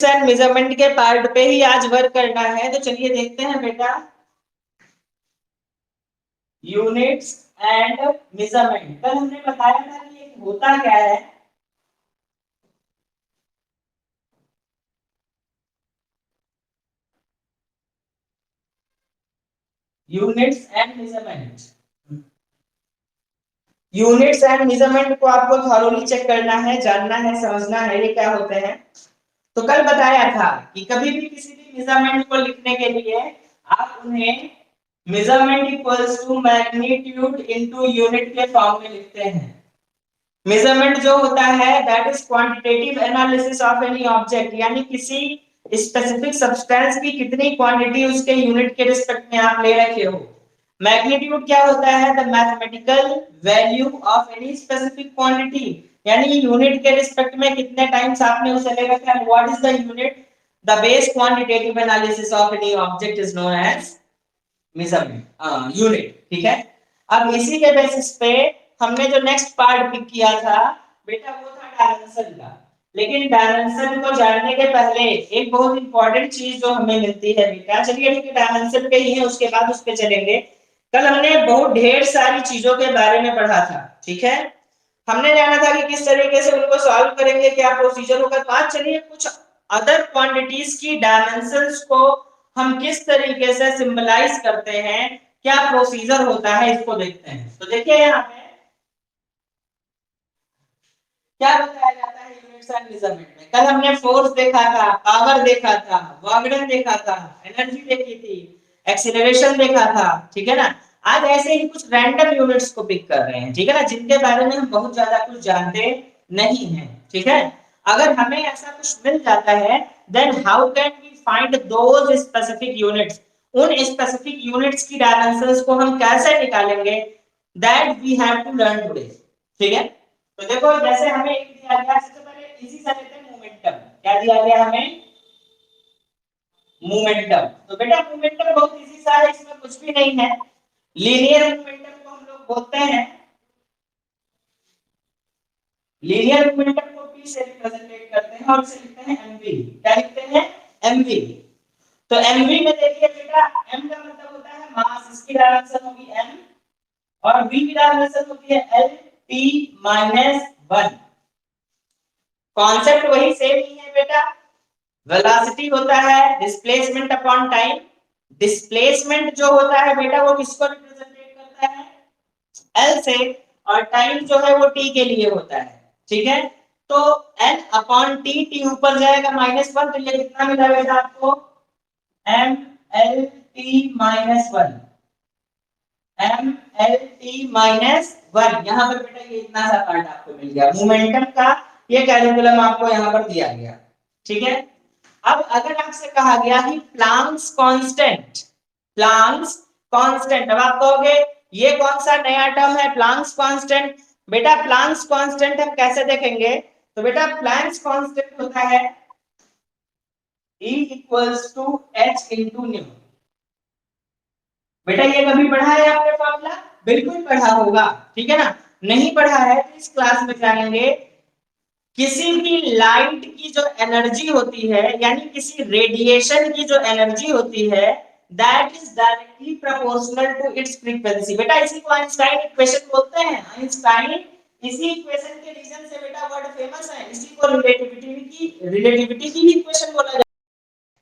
And measurement के part पे ही आज वर्क करना है, तो चलिए देखते हैं बेटा। यूनिट्स एंड मेजरमेंट, कल हमने बताया था कि ये होता क्या है। Units and measurement, units and measurement को आपको थॉरोली चेक करना है, जानना है, समझना है ये क्या होते हैं। तो कल बताया था कि कभी भी किसी भी मेजरमेंट को लिखने के लिए आप उन्हें measurement equals to magnitude into unit के फॉर्म में लिखते हैं। मेजरमेंट जो होता है that is quantitative analysis of any object, यानी किसी स्पेसिफिक सब्सटेंस की कितनी क्वांटिटी उसके यूनिट के रिस्पेक्ट में आप ले रखे हो। मैग्नीट्यूड क्या होता है? The mathematical value of any specific quantity, यानी यूनिट के रिस्पेक्ट में कितने टाइम्स आपने उसे ले रखा है। What is the unit? The base quantitative analysis of any object is known as measurement unit. ठीक है, अब इसी के बेसिस पे हमने जो नेक्स्ट पार्ट पिक किया था बेटा वो था डायमेंशन का। लेकिन डायमेंशन को जानने के पहले एक बहुत इंपॉर्टेंट चीज जो हमें मिलती है बेटा, चलिए ठीक है डायमेंशन पे ही है, उसके बाद उस पे चलेंगे। कल हमने बहुत ढेर सारी चीजों के बारे में पढ़ा था, ठीक है। हमने जाना था कि किस तरीके से उनको सॉल्व करेंगे, क्या प्रोसीजर होगा। तो आज चलिए कुछ अदर क्वांटिटीज की डायमेंशंस को हम किस तरीके से सिंबलाइज करते हैं, क्या प्रोसीजर होता है, इसको देखते हैं। तो देखिए यहाँ पे क्या बताया जाता है यूनिट्स एंड मेजरमेंट में। कल हमने फोर्स देखा था, पावर देखा था, वर्क डन देखा था, एनर्जी देखी थी, एक्सीलरेशन देखा था, ठीक है ना। आज ऐसे ही कुछ रैंडम यूनिट्स को पिक कर रहे हैं, ठीक है ना, जिनके बारे में हम बहुत ज्यादा कुछ जानते नहीं हैं, ठीक है। अगर हमें ऐसा कुछ मिल जाता है then how can we find those specific units, उन स्पेसिफिक यूनिट्स की डायमेंशंस को हम कैसे निकालेंगे, that we have to learn today, ठीक है। तो देखो जैसे हमें एक दिया गया, सबसे पहले इसी से लेते हैं मोमेंटम। क्या दिया गया हमें? मोमेंटम। तो बेटा मोमेंटम बहुत इजी सा है, इसमें कुछ भी नहीं है। लीनियर मोमेंटम को हम लोग बोलते हैं, लीनियर मोमेंटम को p से रिप्रेजेंट करते हैं और इसे लिखते हैं mv। क्या लिखते हैं? mv। तो mv में देखिए बेटा m का मतलब होता है मास, इसकी डायमेंशन होगी m, और v की डायमेंशन होती है l p माइनस 1। कॉन्सेप्ट वही सेम ही है बेटा। वेलोसिटी होता है डिस्प्लेसमेंट अपॉन टाइम। डिस्प्लेसमेंट जो होता है बेटा वो किसको रिप्रेजेंट करता है? L से, और टाइम जो है वो t के लिए होता है, ठीक है। तो n अपॉन t, t ऊपर जाएगा -1, तो ये कितना मिला बेटा आपको? m l t -1, m l t -1। यहाँ पर बेटा ये इतना सा पार्ट आपको मिल गया, मोमेंटम का ये कैलकुलम आपको यहाँ पर दिया गया, ठीक है। अब अगर आपसे कहा गया कि प्लांक्स कांस्टेंट, प्लांक्स कांस्टेंट, अब आप कहोगे ये कौन सा नया टर्म है प्लांक्स कांस्टेंट। बेटा प्लांक्स कांस्टेंट हम कैसे देखेंगे? तो बेटा प्लांक्स कांस्टेंट होता है E equals to h into nu. बेटा ये कभी पढ़ा है आपने फॉर्मूला? बिल्कुल पढ़ा होगा, ठीक है ना। नहीं पढ़ा है तो इस क्लास में जानेंगे। किसी भी लाइट की जो एनर्जी होती है, यानी किसी रेडिएशन की जो एनर्जी होती है, that is directly proportional to its frequency. बेटा इसी को आइंस्टाइन इक्वेशन बोलते हैं। आइंस्टाइन इसी इक्वेशन के रीजन से बेटा वर्ड फेमस है। इसी को रिलेटिविटी की ही इक्वेशन बोला जाता है,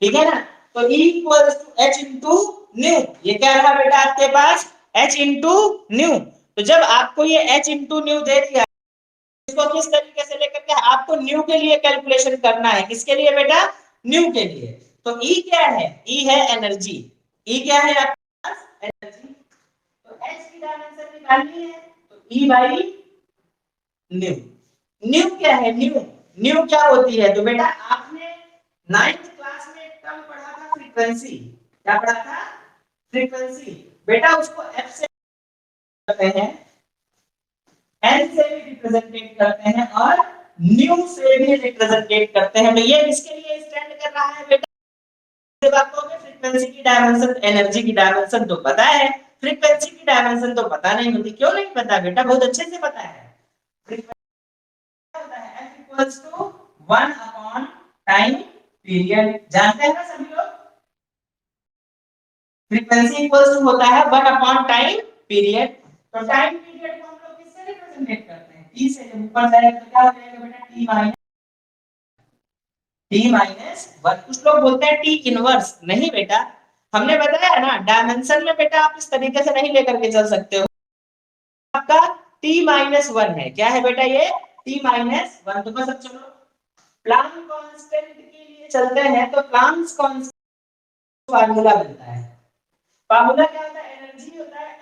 ठीक है ना। तो E equals to h into nu. ये क्या रहा बेटा आपके पास? h into new. तो जब आपको ये h इनटू न्यू दे दिया, इसको किस तरीके से लेकर के आपको न्यू के लिए कैलकुलेशन करना है। किसके लिए बेटा? न्यू के लिए। तो E क्या है? E है एनर्जी। E क्या है आपके पास? एनर्जी। तो H की डायमेंशन निकालनी है, तो E बाई न्यू। न्यू क्या है? न्यू, न्यू क्या होती है? तो बेटा आपने 9th क्लास में एक टर्म पढ़ा था फ्रीक्वेंसी। क्या पढ़ा था? फ्रीक्वेंसी। बेटा उसको F से करते हैं, n से भी रिप्रेजेंटेट करते हैं और न्यू से भी रिप्रेजेंटेट करते हैं। तो ये किसके लिए स्टैंड कर रहा है बेटा? जब आपको फ्रीक्वेंसी की डायमेंशन, एनर्जी की डायमेंशन तो पता है, फ्रीक्वेंसी की डायमेंशन तो पता नहीं होती। क्यों नहीं पता बेटा? बहुत अच्छे से पता है। फ्रीक्वेंसी होता है F equals to 1 upon time period जानते हैं ना सभी लोग। फ्रीक्वेंसी इक्वल्स टू होता है 1 अपॉन टाइम पीरियड। तो टाइम पीरियड को हम लोग किससे रिप्रेजेंट करते हैं? टी से। जब ऊपर जाएगा तो क्या हो जाएगा बेटा? T minus 1। कुछ लोग बोलते हैं टी इनवर्स। नहीं बेटा, हमने बताया ना डायमेंशन में बेटा आप इस तरीके से नहीं लेकर के चल सकते हो। आपका टी माइनस 1 है। क्या है बेटा ये? T minus 1। तो बस अब चलो प्लांक कांस्टेंट के लिए चलते हैं। तो प्लांक कांस्टेंट फार्मूला मिलता है। फार्मूला क्या होता है? एनर्जी होता है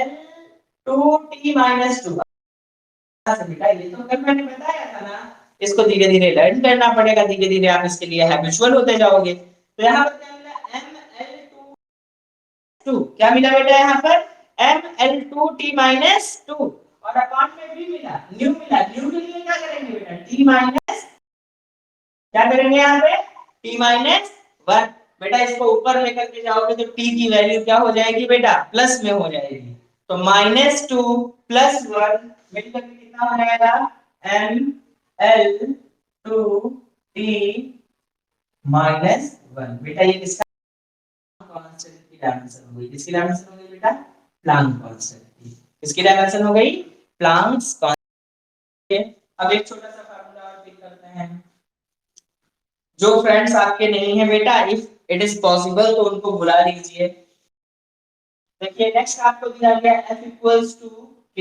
ml2t-2। बेटा ये तो कल मैंने बताया था ना, इसको धीरे धीरे लर्न करना पड़ेगा, धीरे धीरे आप इसके लिए हैबिचुअल होते जाओगे। तो यहाँ पर क्या मिला? ml2। क्या मिला बेटा यहाँ पर? ml2t-2 और अपॉन में भी मिला, न्यू मिला। न्यू के लिए क्या करेंगे बेटा? t माइनस, क्या करेंगे यहाँ पे? t minus 1। बेटा इसको ऊपर लेकर के जाओगे तो t की वैल्यू क्या हो जाएगी बेटा? प्लस में हो जाएगी। तो -2 + 1 मिलकर के कितना हो जाएगा? ml2t-1। बेटा ये किसका कांस्टेंट की डायमेंशन हो गई? किसकी डायमेंशन हो गई बेटा? प्लांक कांस्टेंट की। किसकी डायमेंशन हो गई? Planck constant. अब एक छोटा सा फार्मूला और फिर करते हैं। जो फ्रेंड्स आपके नहीं है बेटा, इफ इट इज पॉसिबल तो उनको बुला लीजिए। देखिए नेक्स्ट आपको दिया गया F equals to K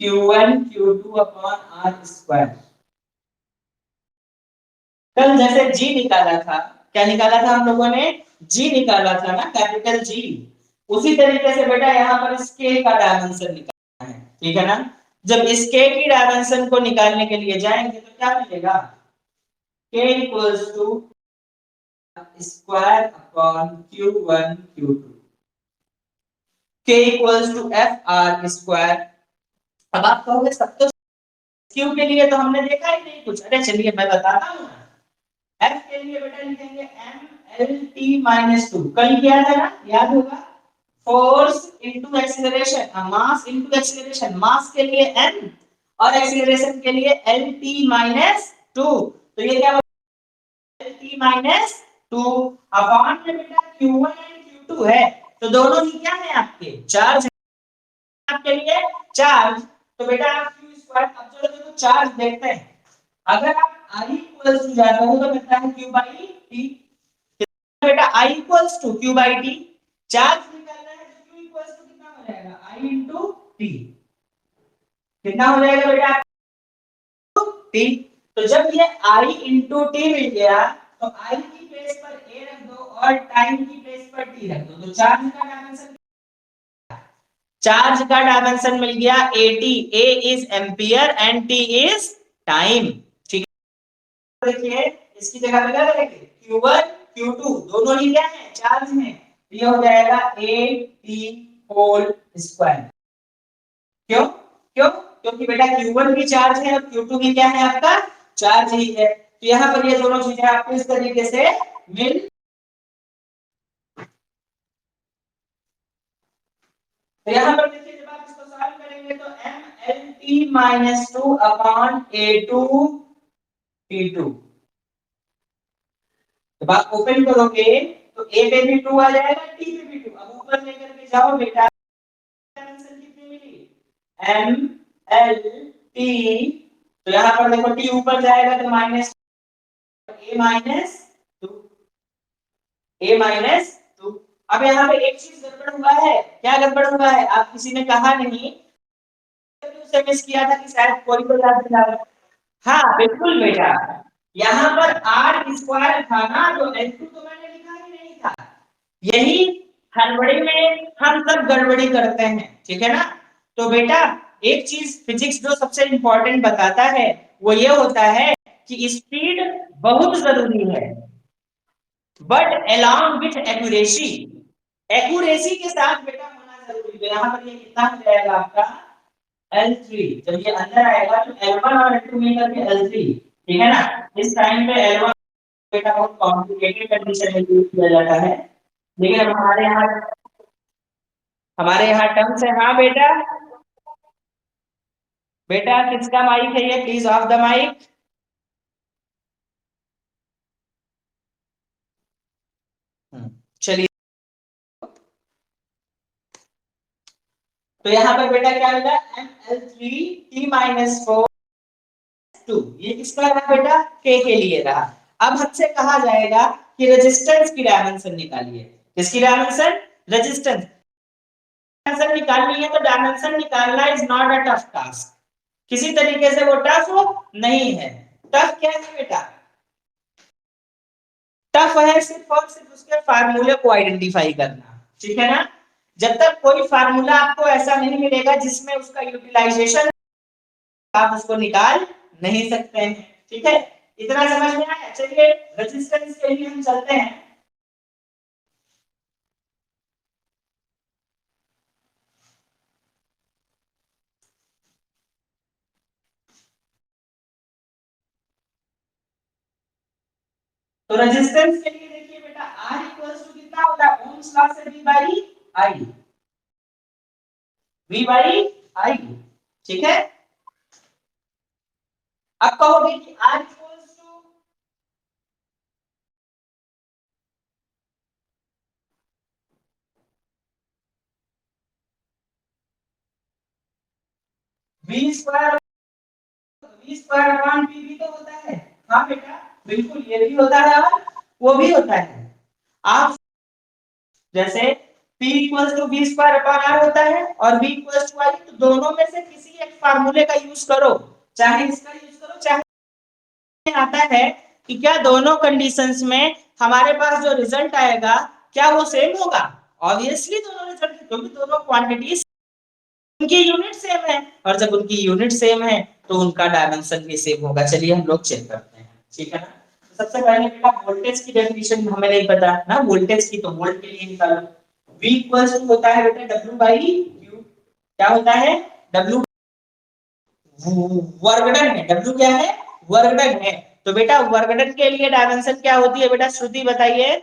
Q1 Q2 upon R square. कल जैसे G निकाला था, क्या निकाला था हम लोगों ने? G निकाला था ना, कैपिटल G। उसी तरीके से बेटा यहाँ पर इस K का डायमेंशन निकालना है, ठीक है ना। जब इस K की डायमेंशन को निकालने के लिए जाएंगे तो क्या मिलेगा? K equals to square upon Q1 Q2। K equals to F R square. अब आप कहोगे सब तो Q के लिए तो हमने देखा ही नहीं कुछ। अरे चलिए मैं बताता हूँ ना। F के लिए बेटा लिखेंगे mlt-2। कल किया था ना, याद होगा। Force into acceleration, mass into acceleration. Mass के लिए m और एक्सीलरेशन के लिए lt-2। तो ये क्या lt-2 अपॉन में बेटा Q1 एंड Q2 है। तो दोनों ही क्या है आपके? चार्ज आपके लिए चार्ज। तो बेटा आप q स्क्वायर। अब चलो देखो चार्ज देखते हैं। अगर आप I इक्वल्स टू जाते हो तो कितना है? q by t। बेटा I equals to q by t। Charge निकालना है तो q इक्वल्स टू कितना हो जाएगा? I into t। कितना हो जाएगा बेटा? t। तो जब ये I इनटू t मिल गया तो I की प्लेस पर a रख दो और टाइम की प्लेस पर t रख दो। तो चार्ज का डायमेंशन, चार्ज का डायमेंशन मिल गया 80। A is ampere and T is time. ठीक है, देखिए इसकी जगह पे क्या करेंगे? Q1 Q2 दोनों ही क्या है? चार्ज में। ये हो जाएगा AT होल स्क्वायर। क्यों? क्यों? क्योंकि बेटा Q1 भी चार्ज है और Q2 भी क्या है आपका? चार्ज ही है। तो यहाँ पर ये दोनों चीजें आपको इस तरीके से मिल। तो यहाँ पर देखिए जब आप इसको सॉल्व करेंगे तो mlt-2 अपॉन A2 T2। जब आप ओपन करोगे तो A पे भी 2 आ जाएगा, T पे भी 2। अब ऊपर लेकर के जाओ बेटा, डायमेंशन कितनी मिली? mlt। तो यहाँ पर देखो T ऊपर जाएगा तो minus A minus 2, A minus 2। अब यहाँ पे एक चीज गड़बड़ हुआ है। क्या गड़बड़ हुआ है? आप किसी ने कहा नहीं, उसे मिस किया था कि शायद कोई को याद दिला। हाँ बिल्कुल बेटा, यहाँ पर आर स्क्वायर था ना, तो L2 तो मैंने लिखा ही नहीं था। यही हड़बड़ी में हम सब गड़बड़ी करते हैं, ठीक है ना। तो बेटा एक चीज फिजिक्स जो सबसे इंपॉर्टेंट बताता है वो ये होता है कि स्पीड बहुत जरूरी है, but along with accuracy. Accuracy के साथ बेटा होना जरूरी है। यहाँ पर ये कितना हो जाएगा आपका? L3। जब ये अंदर आएगा तो L1 और L2 मिलकर के L3, ठीक है ना। इस टाइम पे L1 बेटा बहुत कॉम्प्लिकेटेड कंडीशन में यूज किया जाता है, लेकिन हमारे यहाँ टर्म्स है। हाँ बेटा, बेटा किसका माइक है ये? Please off the mic. तो यहाँ पर बेटा क्या मिला, Ml3T-4 2, ये किसका रहा बेटा, K के लिए रहा। अब हमसे कहा जाएगा कि रेजिस्टेंस की डायमेंशन निकालिए। किसकी डायमेंशन, रेजिस्टेंस डायमेंशन निकालनी है, तो डायमेंशन निकालना is not a tough task, किसी तरीके से वो टफ नहीं है। टफ क्या है बेटा, टफ है सिर्फ और सिर्फ उसके फार्मूले को आइडेंटिफाई करना, ठीक है ना। जब तक कोई फार्मूला आपको ऐसा नहीं मिलेगा जिसमें उसका यूटिलाइजेशन, आप उसको निकाल नहीं सकते हैं, ठीक है। इतना समझ में आया। चलिए रेजिस्टेंस के लिए हम चलते हैं। तो रेजिस्टेंस के लिए देखिए बेटा, R इक्वल्स टू कितना होता है, ओम्स लॉ से V by I, V by I, ठीक है। अब कहोगे कि R equals to V square, V square upon P भी तो होता है। हाँ बेटा बिल्कुल, ये भी होता है और वो भी होता है। आप जैसे P equals to V square upon R होता है और V इक्वल्स टू I, तो दोनों में से किसी एक फार्मूले का यूज करो, चाहे इसका यूज करो चाहे, आता है कि क्या दोनों कंडीशंस में हमारे पास जो रिजल्ट आएगा क्या वो सेम होगा। ऑब्वियसली दोनों रिजल्ट, क्योंकि दोनों क्वांटिटीज उनकी यूनिट सेम है, और जब उनकी यूनिट सेम है तो उनका डायमेंशन भी सेम होगा। चलिए हम लोग चेक करते हैं, ठीक है ना। तो सबसे पहले बेटा वोल्टेज की डेफिनेशन हमें नहीं पता ना, वोल्टेज की, तो वोल्ट के लिए निकालो। V इक्वल्स होता है बेटा W बाई Q, क्या होता है, W वर्गडन है, W क्या है, वर्गडन है। तो बेटा वर्गडन के लिए डायमेंशन क्या होती है बेटा, श्रुति बताइए।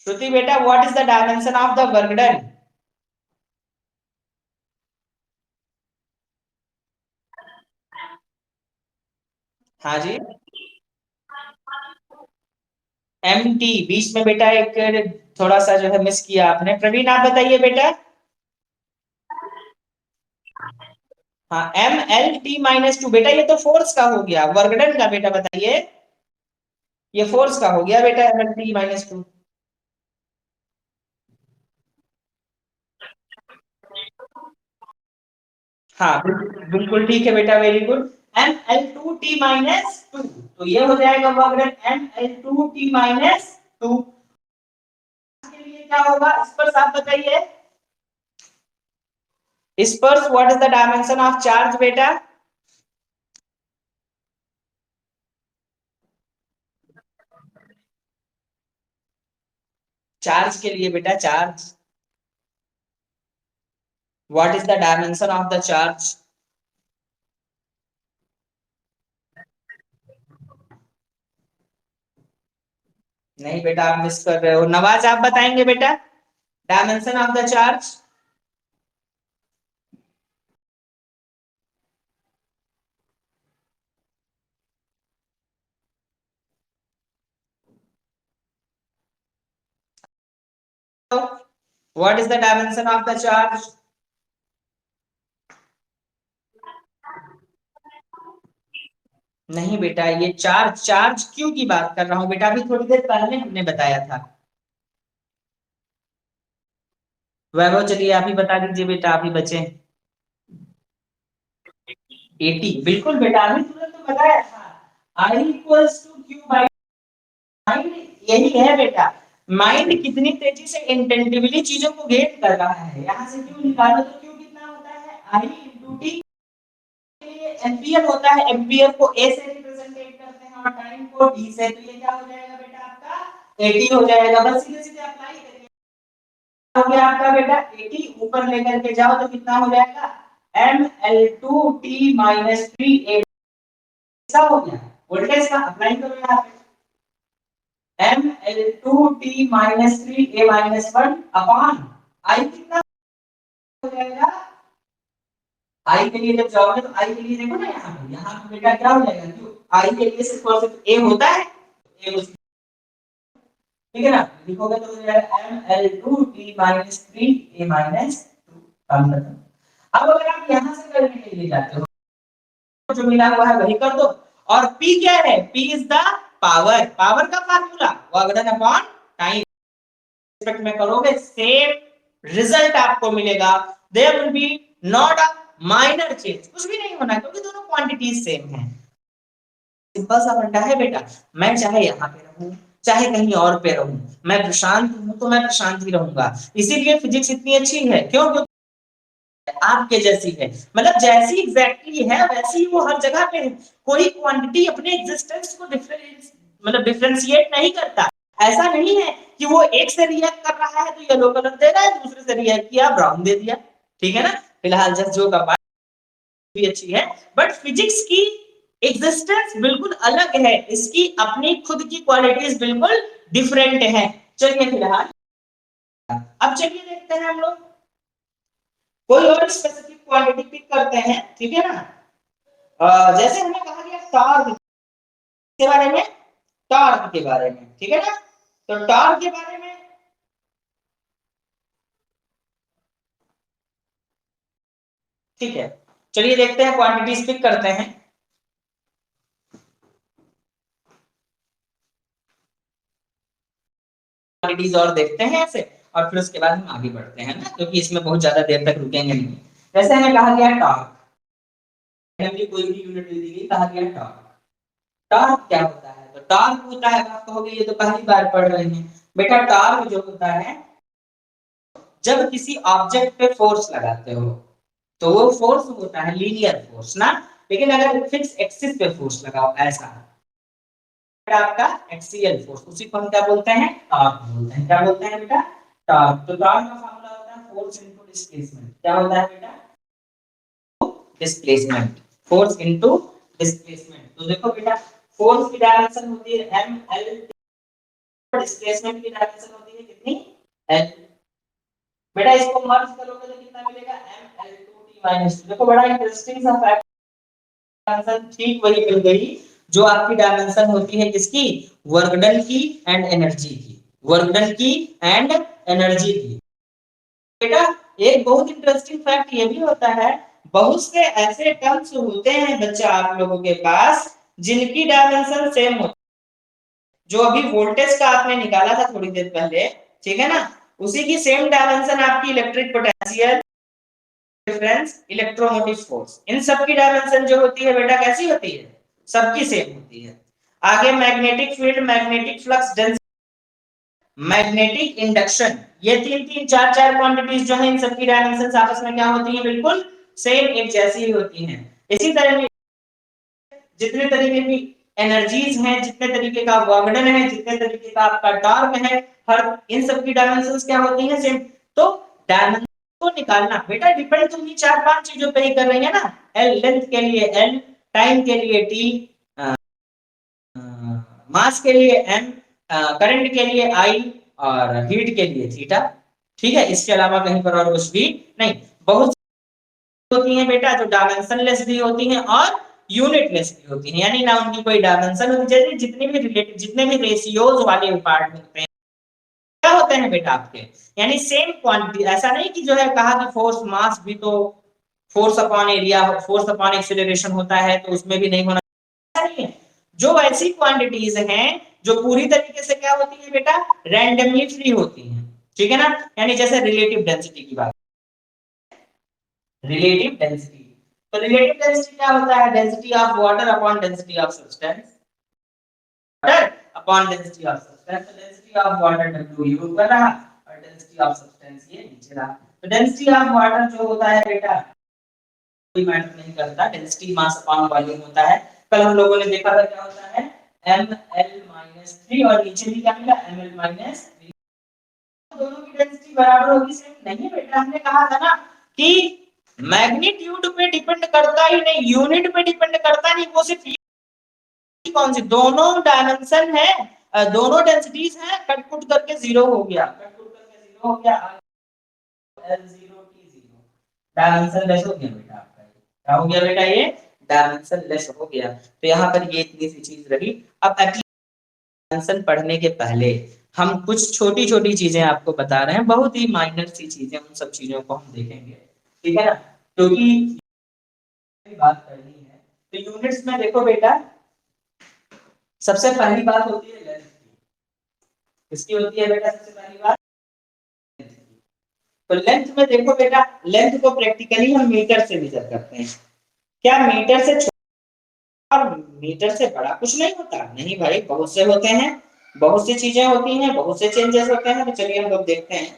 श्रुति बेटा what is the dimension of the work done. हाँ जी, MT, बीच में बेटा एक थोड़ा सा जो है मिस किया आपने, प्रवीण आप बताइए बेटा। हाँ MLT-2, बेटा ये तो फोर्स का हो गया, वर्गडन का बेटा बताइए। ये फोर्स का हो गया बेटा MLT-2। हाँ बिल्कुल ठीक है बेटा, वेरी गुड। ML2T-2, तो ये हो जाएगा वर्गडन ML2T-2। के लिए क्या होगा, इस पर आप बताइए। इस पर what is the dimension of charge बेटा। चार्ज के लिए बेटा, charge, what is the dimension of the charge. नहीं बेटा आप मिस कर रहे हो, नवाज आप बताएंगे बेटा dimension of the charge. What is the dimension of the charge. नहीं बेटा ये चार्ज, चार्ज क्यू की बात कर रहा हूं बेटा, अभी थोड़ी देर पहले हमने बताया था। वैभव चलिए आप ही बता दीजिए बेटा, आप ही बचे। 80, बिल्कुल बेटा अभी तुरंत तो बताया था, I equals to q by, mind यही है बेटा। माइंड कितनी तेजी से इंटेंटिवली चीजों को गेट कर रहा है, यहां से क्यू निकालो तो क्यू कितना होता है, I इंटू टी। एम्पियर होता है, एम्पियर को ए से रिप्रेजेंट करते हैं और टाइम को डी से, तो ये क्या हो जाएगा बेटा आपका 80 हो जाएगा। बस सीधे सीधे अप्लाई करिए, हो गया आपका बेटा 80, ऊपर लेकर के जाओ तो कितना हो जाएगा ML2T-3 ऐसा हो गया। वोल्टेज का अप्लाई करो यहाँ पे, ML2T-3 अपॉन I कितना हो जाएगा। I के लिए जब जाओगे तो I के लिए देखो ना, यहाँ पे बेटा क्या हो जाएगा, क्यों I के लिए सिर्फ और सिर्फ A होता है, A ठीक है ना, लिखोगे तो हो जाएगा ml2t माइनस 3a माइनस 2 काम खत्म। अब अगर आप यहां से करने के लिए जाते हो जो मिला हुआ है वही कर दो, और p क्या है, p is the power, power का formula work done upon time respect में करोगे सेम रिजल्ट आपको मिलेगा। There will be not a minor change, कुछ भी नहीं होना क्योंकि दोनों क्वांटिटीज सेम हैं। सिंपल सा फंडा है बेटा, मैं चाहे यहाँ पे रहूं चाहे कहीं और पे रहूं, मैं प्रशांत हूं तो मैं प्रशांत ही रहूंगा। इसीलिए फिजिक्स इतनी अच्छी है, क्यों? आपके जैसी है, मतलब जैसी एग्जैक्टली है वैसी ही वो हर जगह पे है। कोई क्वांटिटी अपने एग्जिस्टेंस को डिफरेंस मतलब डिफरेंशिएट नहीं करता। ऐसा नहीं है कि वो एक से रिएक्ट कर रहा है तो येलो कलर दे रहा है, दूसरे से रिएक्ट किया ब्राउन दे दिया, ठीक है ना। फिलहाल जस्ट जो का बात भी अच्छी है, बट फिजिक्स की एग्जिस्टेंस बिल्कुल अलग है, इसकी अपनी खुद की क्वालिटीज बिल्कुल डिफरेंट है। चलिए फिलहाल अब चलिए देखते हैं हम लोग कोई और स्पेसिफिक क्वांटिटी पिक करते हैं, ठीक है ना। जैसे हमें कहा गया टॉर्क के बारे में, टॉर्क के बारे में, ठीक है ना। तो टॉर्क के बारे में ठीक है, चलिए देखते हैं क्वांटिटीज पिक करते हैं। क्वांटिटीज और देखते हैं ऐसे, और फिर उसके बाद हम आगे बढ़ते हैं ना, क्योंकि इसमें बहुत ज्यादा देर तक रुकेंगे नहीं। जैसे हमें कहा गया टॉर्क, कोई भी यूनिट दे दी गई, कहा गया टॉर्क। टॉर्क क्या होता है? तो टॉर्क होता है, आप कहोगे ये तो पहली बार पढ़ रहे हैं बेटा। टॉर्क जो होता है जब किसी ऑब्जेक्ट पे फोर्स लगाते हो तो वो फोर्स होता है लीनियर फोर्स ना, लेकिन अगर फिक्स एक्सिस पे फोर्स लगाओ ऐसा आपका एक्सियल फोर्स, उसी को हम क्या बोलते हैं? टॉर्क बोलते हैं। क्या बोलते हैं बेटा? टॉर्क। तो टॉर्क का फार्मूला होता है फोर्स इनटू डिस्प्लेसमेंट। क्या होता है बेटा? Displacement, force into displacement. तो देखो बेटा, फोर्स की डायरेक्शन होती है एम एल, डिस्प्लेसमेंट की डायरेक्शन होती है कितनी? एल। बेटा इसको मर्ज करोगे तो कितना मिलेगा? M L two T minus two. देखो बड़ा इंटरेस्टिंग सा फैक्ट, डायमेंशन ठीक वही मिल गई जो आपकी डायमेंशन होती है किसकी? वर्क डन की एंड एनर्जी की, वर्क डन की एंड एनर्जी की। बेटा एक बहुत इंटरेस्टिंग फैक्ट ये भी होता है, बहुत से ऐसे टर्म्स होते हैं बच्चा आप लोगों के पास जिनकी डायमेंशन सेम होती है। जो अभी वोल्टेज का आपने निकाला था थोड़ी देर पहले, ठीक है ना, उसी की सेम डायमेंशन आपकी electric potential difference electromotive force, इन सब की डायमेंशन जो होती है बेटा कैसी होती है? सबकी सेम होती है। आगे magnetic field, magnetic flux density, magnetic induction, ये तीन तीन चार चार क्वांटिटीज जो है इन सब की डायमेंशन आपस में क्या होती है? बिल्कुल सेम एक जैसी ही होती हैं। इसी तरह जितने तरीके की एनर्जीज हैं, जितने तरीके का वर्कडन है, जितने तरीके का आपका टॉर्क है, हर इन सब की डायमेंशंस क्या होती हैं? सेम। तो डायमेंशन को निकालना बेटा डिपेंड तुम ही चार पांच चीजों पे ही कर रही है ना। एल लेंथ के लिए एल, टाइम के लिए टी, मास के लिए एम, करंट के लिए आई, और हीट के लिए थीटा। ठीक है, इसके अलावा कहीं पर और कुछ भी नहीं। बहुत होती हैं बेटा जो डायमेंशनलेस भी होती हैं और यूनिटलेस भी होती हैं, यानी ना उनकी कोई डायमेंशन होती है। जितने भी रिलेटेड जितने भी रेशियोज वाले पार्ट होते हैं क्या होते हैं बेटा आपके, यानी सेम क्वांटिटी। ऐसा नहीं कि जो है कहा कि फोर्स मास भी तो force upon area, force upon acceleration होता है तो उसमें भी नहीं होना, नहीं है। जो ऐसी क्वांटिटीज हैं जो पूरी तरीके से क्या होती है बेटा? रैंडमली फ्री होती हैं, ठीक है ना। यानी जैसे रिलेटिव डेंसिटी की बात, रिलेटिव डेंसिटी, तो रिलेटिव डेंसिटी क्या होता है? Density of water upon density of substance, water upon density of substance. तो डेंसिटी ऑफ वाटर W ये ऊपर रहा और डेंसिटी ऑफ सब्सटेंस ये नीचे रहा। तो डेंसिटी ऑफ वाटर जो होता है बेटा कोई मैटर नहीं करता, डेंसिटी मास अपॉन वॉल्यूम होता है। कल हम लोगों ने देखा था क्या होता है? ml-3 और नीचे भी क्या मिला? ml-3। दोनों की डेंसिटी बराबर होगी सेम? नहीं बेटा, हमने कहा था ना कि मैग्नीट्यूड पे डिपेंड करता ही नहीं, यूनिट पे डिपेंड करता नहीं, वो सिर्फ कौन सी दोनों डायमेंशन है, दोनों डेंसिटीज हैं, कट पुट करके जीरो हो गया, कट पुट करके जीरो हो गया, L0 T0 डायमेंशन लेस हो गया बेटा आपका। क्या हो गया बेटा? ये डायमेंशन लेस हो गया। तो यहाँ पर ये इतनी सी चीज रही। अब डायमेंशन पढ़ने के पहले हम कुछ छोटी छोटी चीजें आपको बता रहे हैं, बहुत ही माइनर सी चीजें, उन सब चीजों को हम देखेंगे, ठीक है ना, क्योंकि बात करनी है। तो यूनिट्स में देखो बेटा, सबसे पहली बात होती है लेंथ की। किसकी होती है बेटा सबसे पहली बात? तो लेंथ में देखो बेटा, लेंथ को प्रैक्टिकली हम मीटर से मेजर करते हैं। क्या मीटर से छोटा और मीटर से बड़ा कुछ नहीं होता? नहीं भाई, बहुत से होते हैं, बहुत सी चीजें होती हैं, बहुत से चेंजेस होते हैं। तो चलिए हम लोग देखते हैं।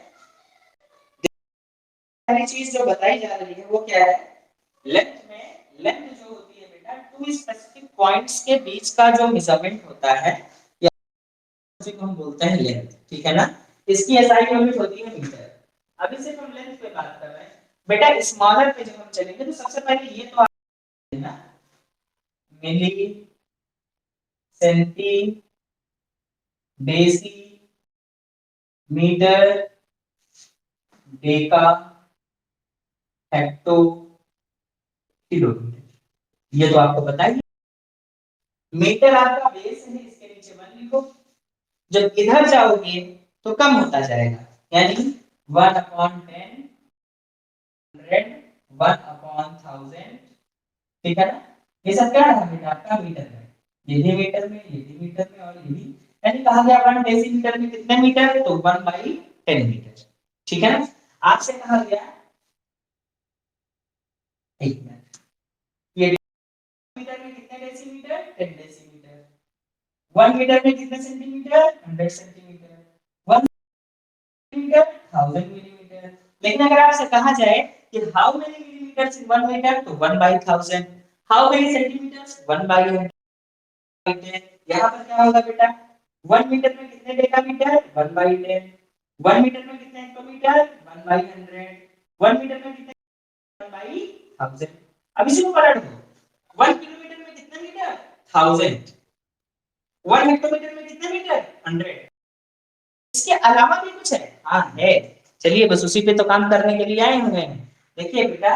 पहली चीज जो बताई जा रही है वो क्या है? लेंथ में, लेंथ जो होती है बेटा, टू स्पेसिफिक पॉइंट्स के बीच का जो मेजरमेंट होता है, या उसी को हम बोलते हैं लेंथ, ठीक है ना। इसकी एसआई यूनिट होती है मीटर। अभी सिर्फ हम लेंथ पे बात कर रहे हैं बेटा। स्मॉलर पे जब हम चलेंगे तो सबसे पहले ये तो है ना, milli, centi, deci, metre, deca, hecto, kilometre, ये तो आपको पता ही। मीटर आपका बेस है, इसके नीचे 1 लिखो। जब इधर जाओगे तो कम होता जाएगा, यानी 1/10, 100, 1/1000, ठीक है ना। ये सब क्या है बेटा आपका मीटर में, ये भी मीटर में, ये भी मीटर में, और ये भी, यानी कहा गया 1 डेसीमीटर में कितने मीटर, तो 1/10 मीटर, ठीक है ना। आपसे कहा गया, एक मिनट, ये मीटर में कितने डेसीमीटर, 10 डेसीमीटर। 1 मीटर में कितने सेंटीमीटर, 100 सेंटीमीटर। 1 metre, 1000 millimetre. लेकिन अगर आपसे कहा जाए कि how many millimetres in 1 metre, तो 1/1000। How many centimetres, 1/100। यहाँ पर क्या होगा बेटा, 1 मीटर में कितने डेकामीटर, 1/10। 1 मीटर में कितने हेक्टोमीटर, 1/100। 1 मीटर में कितने, 1/1000। अब इसी को पलट दो, 1 किलोमीटर में कितने मीटर, 1000। 1 हेक्टोमीटर में कितने मीटर, 100। इसके अलावा भी कुछ है? हाँ है। चलिए बस उसी पे तो काम करने के लिए आए हुए हैं। देखिए बेटा,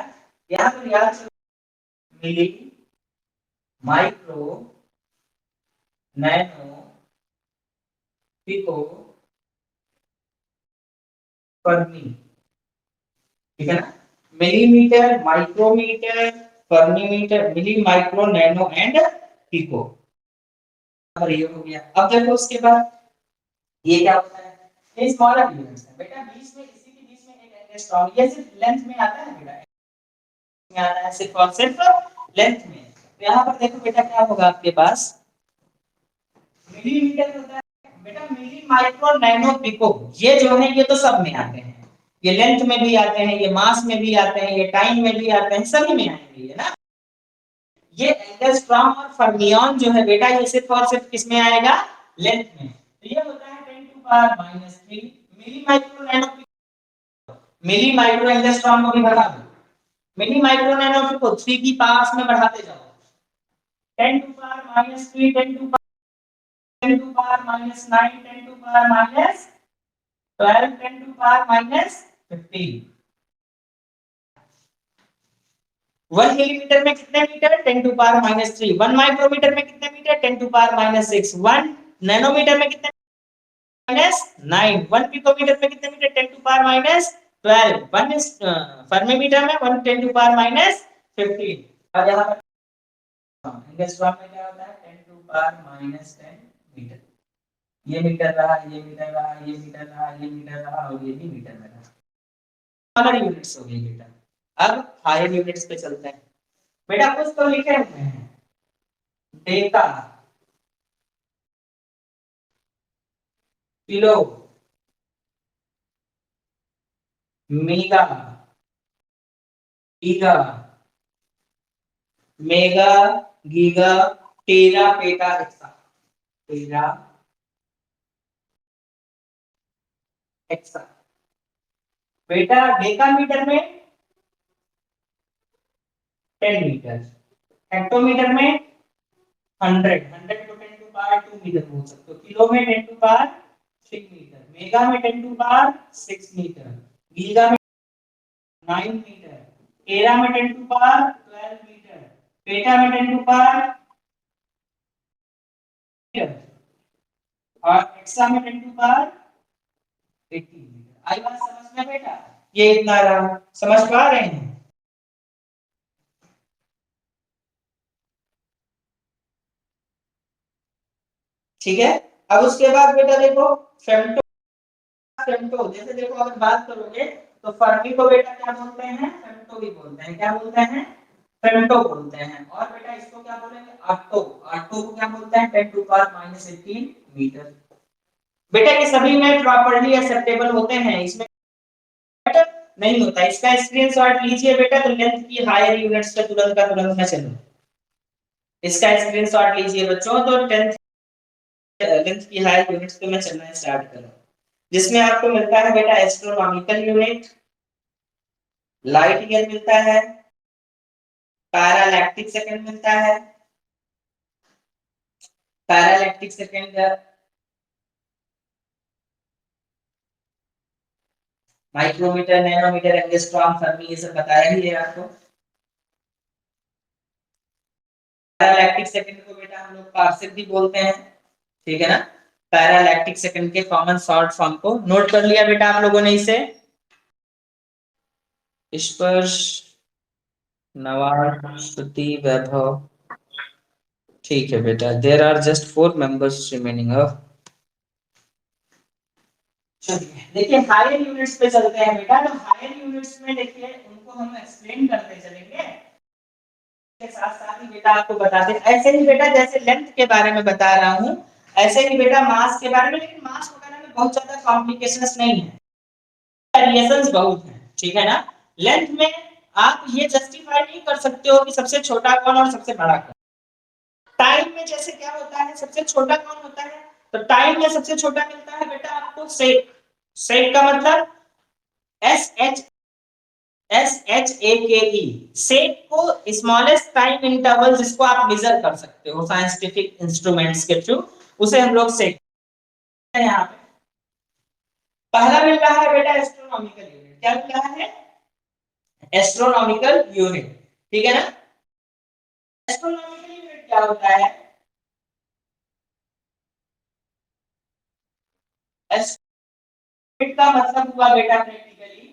यहाँ पर याद, milli, micro, nano, pico, fermi, ठीक है ना। Millimetre, micrometre, fermimetre, milli, micro, nano and pico. और ये हो गया। अब देखो उसके बाद ये क्या होता है, ये स्मॉलर यूनिट्स है बेटा। बीच में, इसी के बीच में एक एंगस्ट्रॉम, ये सिर्फ लेंथ में आता है बेटा, में आता है सिर्फ और सिर्फ लेंथ में। तो यहाँ पर देखो बेटा क्या होगा आपके पास, मिलीमीटर होता है बेटा, मिली, माइक्रो, नैनो, पिको, ये जो है ये तो सब में आते हैं। ये लेंथ में भी आते हैं, ये मास में भी आते हैं, ये टाइम में भी आते हैं, सभी में आएंगे ये ना। ये एंगस्ट्रॉम और फर्मियन जो है बेटा, ये सिर्फ और सिर्फ किसमें आएगा, लेंथ में। तो ये होता है 10⁻³ मिली, माइक्रो, नैनो, मिली, माइक्रो, एंगस्ट्रॉम को भी बढ़ा दो, मिली, माइक्रो, नैनो, पिको 3 की पास में बढ़ाते जाओ। 10⁻³ 10⁻⁹ 10⁻⁻12 10⁻⁻15। 1 मिलीमीटर में कितने मीटर, 10⁻⁻3। 1 माइक्रोमीटर में कितने मीटर, 10⁻⁻6। 1 नैनोमीटर में कितने, -9। 1 पिकोमीटर में कितने मीटर, 10⁻12। 1 फर्मीमीटर में 1 10⁻15। और यहाँ पर एंगस्ट्रॉम में क्या होता है, 10⁻10 मीटर। ये मीटर रहा, ये मीटर रहा, ये मीटर रहा, ये मीटर रहा, और ये भी मीटर में रहा। स्मॉलर यूनिट्स हो गई बेटा। अब हायर यूनिट्स पे चलते हैं बेटा। कुछ तो लिखे हुए हैं, deca, kilo, mega, giga, mega, giga, tera, peta, exa, tera, exa. बेटा डेकामीटर में 10 मीटर, हेक्टोमीटर में 100, 100 को 10⁻² मीटर बोल सकते हो। किलो में 10⁻6 मीटर, मेगा में 10⁻6 मीटर, गीगा में 9 मीटर, टेरा में 10⁻12 मीटर, पेटा में 10⁻, और एक्सा में 10 टू पावर 18 मीटर। आई बात समझ में बेटा? ये इतना रहा, समझ पा रहे हैं? ठीक है। अब उसके बाद बेटा देखो फेम्टो, फेम्टो जैसे देखो अगर बात करोगे तो फर्मी को बेटा क्या बोलते हैं? फेम्टो भी बोलते हैं। क्या बोलते हैं? फेम्टो बोलते हैं। और बेटा इसको क्या बोलेंगे? ऑटो। ऑटो को क्या बोलते हैं? 10 टू पावर -18 मीटर। बेटा ये सभी में प्रॉपर्ली एक्सेप्टेबल होते हैं, इसमें नहीं होता। इसका स्क्रीनशॉट लीजिए बेटा, तो लेंथ की हायर यूनिट्स पे तुरंत का तुरंत मैं चलूं। इसका स्क्रीनशॉट लीजिए बच्चों, तो 10 लेंथ की हायर यूनिट्स पे मैं चलना स्टार्ट करूं, जिसमें आपको मिलता है बेटा एस्ट्रोनॉमिकल यूनिट, लाइट ईयर मिलता है, पैरालैक्टिक सेकंड मिलता है, parallactic second, micrometre, nanometre, angstrom, fermi, ये सब बताया ही है आपको। पैरालैक्टिक सेकंड को बेटा हम लोग पार्सेक भी बोलते हैं, ठीक है ना। पैरालैक्टिक सेकंड के कॉमन शॉर्ट फॉर्म को नोट कर लिया बेटा आप लोगों ने इसे? स्पर्श, नवार, श्रुति, वैभव, ठीक है बेटा। There are just 4 members remaining off. चलिए देखिए हायर यूनिट्स पे चलते हैं बेटा। तो हायर यूनिट्स में देखिए उनको हम एक्सप्लेन करते चलेंगे के साथ साथ ही बेटा आपको बताते हैं। ऐसे ही बेटा जैसे लेंथ के बारे में बता रहा हूं, ऐसे ही बेटा मास के बारे में, लेकिन मास वगैरह में बहुत ज्यादा कॉम्प्लिकेशंस नहीं है, वेरिएशंस बहुत हैं, ठीक है ना। लेंथ में आप ये जस्टिफाई नहीं कर सकते हो कि सबसे छोटा कौन और सबसे बड़ा कौन। टाइम में जैसे क्या होता है, सबसे छोटा कौन होता है? तो टाइम में सबसे छोटा मिलता है बेटा आपको सेक। सेक का मतलब SHAKE, सेक को स्मॉलेस्ट टाइम इंटरवल जिसको आप मेजर कर सकते हो साइंटिफिक इंस्ट्रूमेंट्स के थ्रू, उसे हम लोग सेक हैं। यहाँ पे पहला मिल रहा है बेटा एस्ट्रोनॉमिकल यूनिट। क्या मिल रहा है? एस्ट्रोनॉमिकल यूनिट, ठीक है ना। एस्ट्रोनॉमिकल यूनिट क्या होता है? एस्ट्रोनॉमिक का मतलब हुआ बेटा प्रैक्टिकली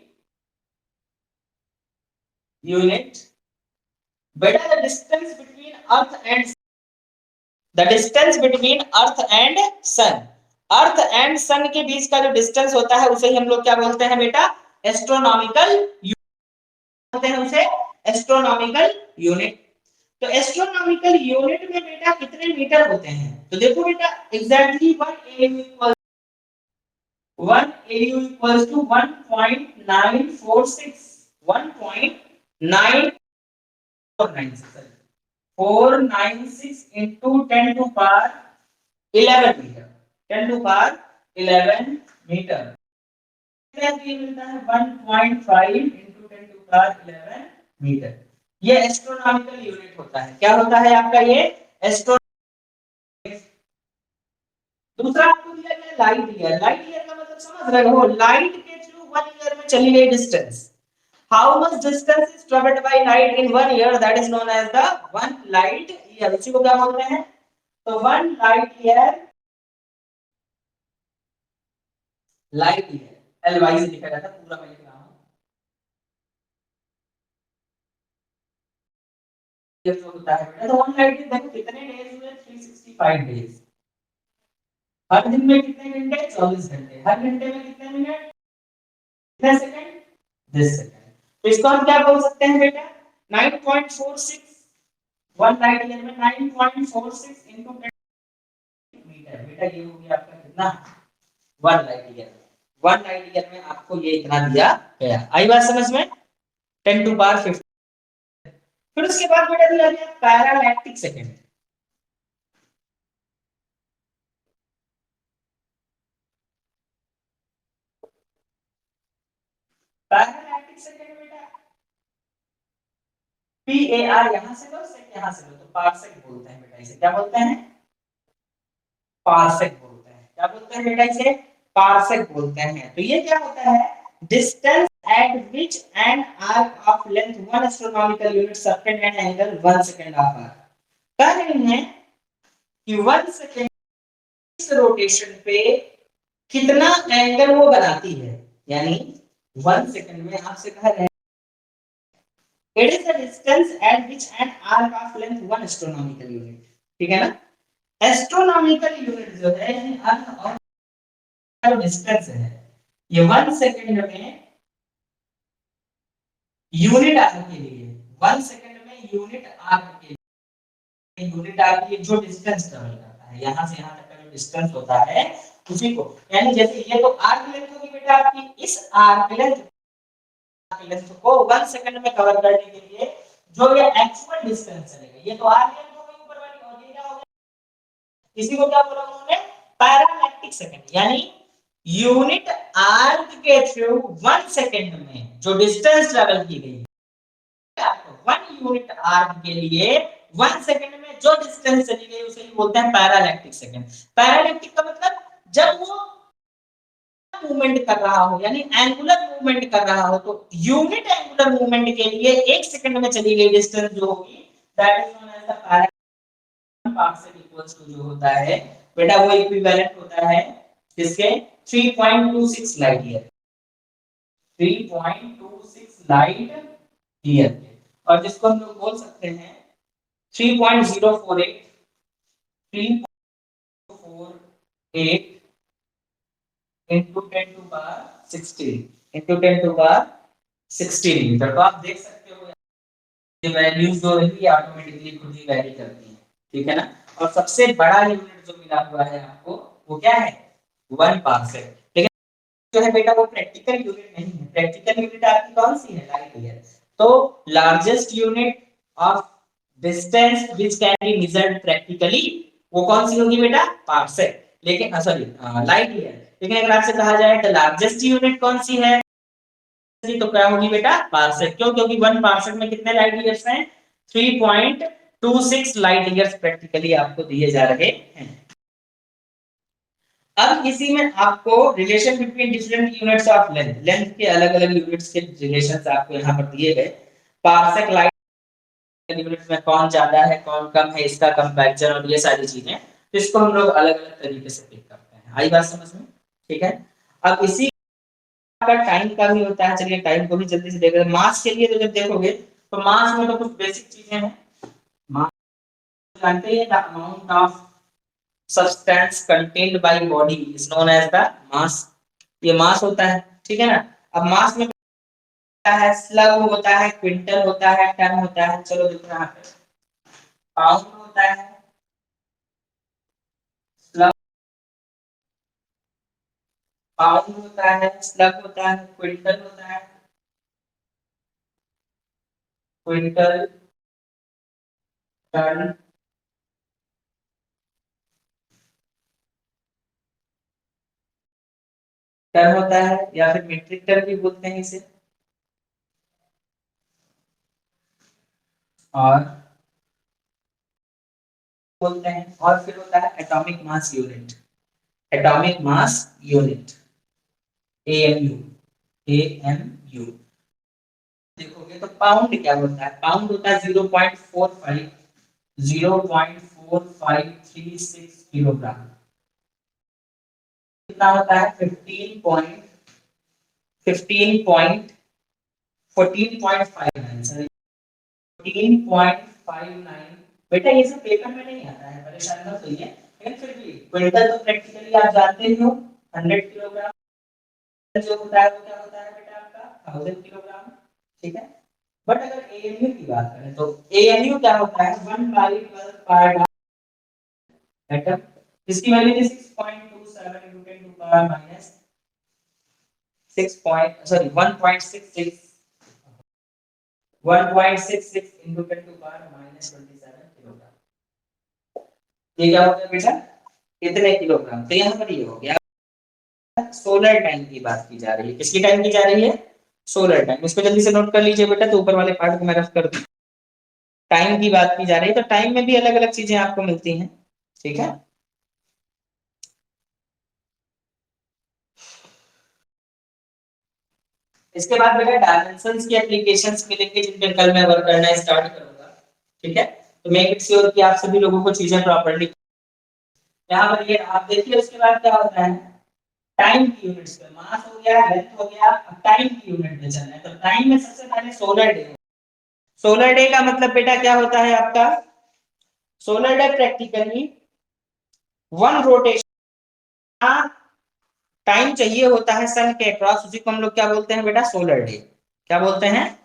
यूनिट, बेटा the distance between earth and, the distance between earth and sun. Earth and sun के बीच का जो डिस्टेंस होता है उसे ही हम लोग क्या बोलते हैं बेटा? एस्ट्रोनॉमिकल यूनिट बोलते हैं उसे, एस्ट्रोनॉमिकल यूनिट। तो एस्ट्रोनॉमिकल यूनिट में बेटा कितने मीटर होते हैं? तो देखो बेटा exactly 1 AU equals to 1.946, 1.946 into 10 to power 11 metre, 10 to power 11 metre. ये मिलता है 1.5 into 10 to power 11 मीटर। ये एस्ट्रोनॉमिकल यूनिट होता है। क्या होता है आपका ये? एस्ट्रो। दूसरा आपको दिया गया लाइट ईयर। लाइट ईयर का मतलब समझ रहे हो? लाइट के थ्रू 1 ईयर में चली गई distance. How much distance is travelled by light in 1 year, that is known as the 1 light year. इसी को क्या बोलते हैं? तो 1 light year, light year L Y से लिखा जाता है, पूरा मैं लिख रहा हूं। ये जो होता है बेटा, तो 1 लाइट ईयर देखो कितने डेज हुए? 365 डेज। हर दिन में कितने घंटे? 24 घंटे। हर घंटे में कितने मिनट? कितने सेकंड? 10 सेकंड। तो इसको हम क्या बोल सकते हैं बेटा? 9.46, 1 लाइट ईयर में 9.46 into 10 मीटर। बेटा ये हो गया आपका कितना? 1 लाइट ईयर। 1 लाइट ईयर में आपको ये इतना दिया गया। आई बात समझ में? 10 टू पावर 50। फिर उसके बाद बेटा दिया गया पैरालैक्टिक सेकंड। पैरालैक्टिक सेकंड बेटा PAR, यहां से लो सेक यहां से लो, तो पारसेक बोलते हैं बेटा इसे। क्या बोलते हैं? पारसेक बोलते हैं। क्या बोलते हैं बेटा इसे? पारसेक बोलते हैं। तो ये क्या होता है? Distance at which an arc of length 1 astronomical unit subtend an angle 1 second of arc। कह रहे हैं कि 1 सेकंड इस रोटेशन पे कितना एंगल वो बनाती है, यानी 1 सेकंड में आपसे कहा रहा है it is the distance at which an arc of length 1 astronomical unit, ठीक है ना। एस्ट्रोनॉमिकल यूनिट जो है यानी अर्थ और डिस्टेंस है, ये 1 सेकंड में यूनिट आर्क के लिए 1 सेकंड में यूनिट आर्क के लिए यूनिट आर्क के लिए जो डिस्टेंस ट्रेवल करता है, यहां से यहां तक का जो डिस्टेंस होता है उसी को, यानी जैसे ये तो आर्क लेंथ होगी बेटा आपकी, इस आर्क लेंथ को 1 सेकंड में कवर करने के लिए जो ये एक्चुअल डिस्टेंस चलेगा, ये तो आर्क लेंथ हो गई ऊपर वाली, और ये क्या हो गया, इसी को क्या बोला उन्होंने, पैरालैक्टिक सेकंड, यानी यूनिट आर्क के थ्रू 1 सेकंड में जो डिस्टेंस ट्रेवल की गई, 1 यूनिट आर्क के लिए 1 सेकंड में जो डिस्टेंस चली गई उसे ही बोलते हैं पैरालैक्टिक सेकंड। पैरालैक्टिक का मतलब जब वो मूवमेंट कर रहा हो, यानी एंगुलर मूवमेंट कर रहा हो, तो यूनिट एंगुलर मूवमेंट के लिए 1 सेकंड में चली गई डिस्टेंस जो होगी that is known as the parallactic partial equals to जो होता है बेटा वो इक्विवेलेंट होता है किसके, 3.26 लाइट ईयर, 3.26 लाइट ईयर, और जिसको हम लोग बोल सकते हैं 3.048 into 10 to power 16 into 10 to power 16 metre. तो आप देख सकते हो ये वैल्यूज जो है ये ऑटोमेटिकली खुद ही वैरी करती हैं, ठीक है ना। और सबसे बड़ा यूनिट जो मिला हुआ है आपको वो क्या है, 1 पार्सेक, लेकिन जो है बेटा वो प्रैक्टिकल यूनिट नहीं है, प्रैक्टिकल यूनिट आपकी कौन सी है, लाइट ईयर। तो largest unit of distance which can be measured practically वो कौन सी होगी बेटा, पार्सेक, लेकिन सॉरी लाइट ईयर। लेकिन अगर आपसे कहा जाए द लार्जेस्ट यूनिट कौन सी है, तो क्या होगी बेटा, पार्सेक। क्यों, क्योंकि 1 पार्सेक में कितने लाइट ईयर्स हैं, 3.26 लाइट ईयर्स प्रैक्टिकली आपको दिए जा रहे हैं। अब इसी में आपको relation between different units of length, length के अलग-अलग यूनिट्स के रिलेशंस आपको यहां पर दिए गए। पार्सेक लाइट यूनिट्स में कौन ज्यादा है कौन कम है, इसका कंपैरिजन और ये सारी चीजें, तो इसको हम लोग अलग-अलग तरीके से पिक करते हैं। आई बात समझ में, ठीक है। अब इसी का टाइम का भी होता है, चलिए टाइम को भी जल्दी से देखते हैं। मास के लिए तो जब देखोगे तो मास में तो कुछ बेसिक चीजें हैं, मास जानते हैं, the amount of substance contained by body is known as the mass, ये मास होता है, ठीक है ना। अब मास में होता है स्लग होता है, क्विंटल होता है, टन होता है, चलो देखो यहाँ पे पाउंड होता है, स्लग पाउंड होता है, स्लग होता है, क्विंटल होता है, क्विंटल, टन, टन होता है, या फिर मीट्रिक टन भी बोलते हैं इसे, और बोलते हैं, और फिर होता है atomic mass unit, atomic mass unit AMU, AMU. देखोगे तो पाउंड क्या होता है, पाउंड होता है 0.4536 किलोग्राम, कितना होता है 14.59 बेटा, ये सब पेपर में नहीं आता है, परेशान मत होइए, लेकिन फिर भी क्विंटल तो प्रैक्टिकली आप जानते ही हो 100 किलोग्राम, जो होता है वो क्या होता है बेटा आपका 1000 किलोग्राम, ठीक है। बट अगर एएमयू की बात करें तो एएमयू क्या होता है 1/12 पार्ट एटम, इसकी वैल्यू थी 6.27 into 10 to power minus 1.66 into 10 to power minus 27 kilogram, ये क्या होता है बेटा, इतने किलोग्राम। तो यहाँ पर ये हो गया, सोलर टाइम की बात की जा रही है, किसकी टाइम की जा रही है, सोलर टाइम। इसको जल्दी से नोट कर लीजिए बेटा, तो ऊपर वाले पार्ट को मैं रफ कर दूं, टाइम की बात की जा रही है, तो टाइम में भी अलग अलग चीजें आपको मिलती हैं, ठीक है। इसके बाद बेटा डायमेंशंस की एप्लीकेशंस मिलेंगे जिन पे कल मैं वर्क करना स्टार्ट करूंगा, ठीक है। तो मेक इट श्योर कि आप सभी लोगों को चीजें प्रॉपर्ली यहाँ पर ये आप देखिए उसके बाद क्या होता है, टाइम की यूनिट्स पे मास हो गया, लेंथ हो गया, अब टाइम की यूनिट में चलना है। तो टाइम में सबसे पहले सोलर डे। सोलर डे का मतलब बेटा क्या होता है आपका, solar day practically one rotation time चाहिए होता है सन के अक्रॉस, उसी को हम लोग क्या बोलते हैं बेटा, सोलर डे। क्या बोलते हैं,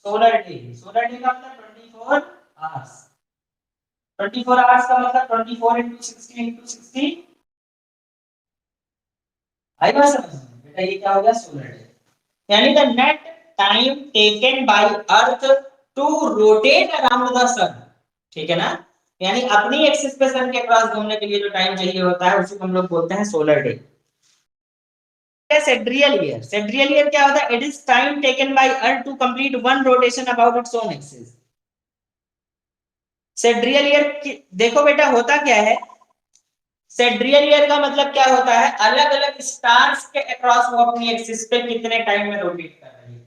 सोलर डे। सोलर डे का मतलब 24 आवर्स। 24 आवर्स का मतलब 24 इंटू 60 इंटू 60। आई बात समझ में बेटा, ये क्या हो गया, सोलर डे। यानी the net time taken by earth to rotate around the sun, ठीक है ना। यानी अपनी एक्सिस पे सन के क्रॉस घूमने के लिए जो टाइम चाहिए होता है उसी को हम लोग बोलते हैं solar day. Sidereal year, sidereal year क्या होता है, it is time taken by earth to complete one rotation about its own axis. Sidereal year देखो बेटा होता क्या है, सेड्रियल ईयर का मतलब क्या होता है, अलग अलग स्टार्स के अक्रॉस वो अपनी एक्सिस पे कितने टाइम में रोटेट कर रही है,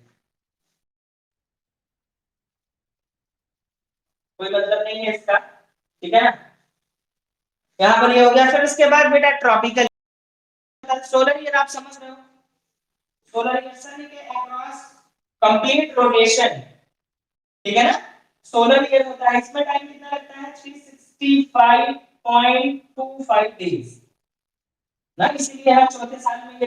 कोई मतलब नहीं है इसका, ठीक है ना। यहाँ पर ये हो गया। फिर उसके बाद बेटा ट्रॉपिकल, सोलर ईयर आप समझ रहे हो, सोलर ईयर सन के अक्रॉस कंप्लीट रोटेशन, ठीक है ना। सोलर ईयर होता है, इसमें टाइम कितना लगता है, 365.25 डेज ना, इसीलिए हम चौथे साल में ये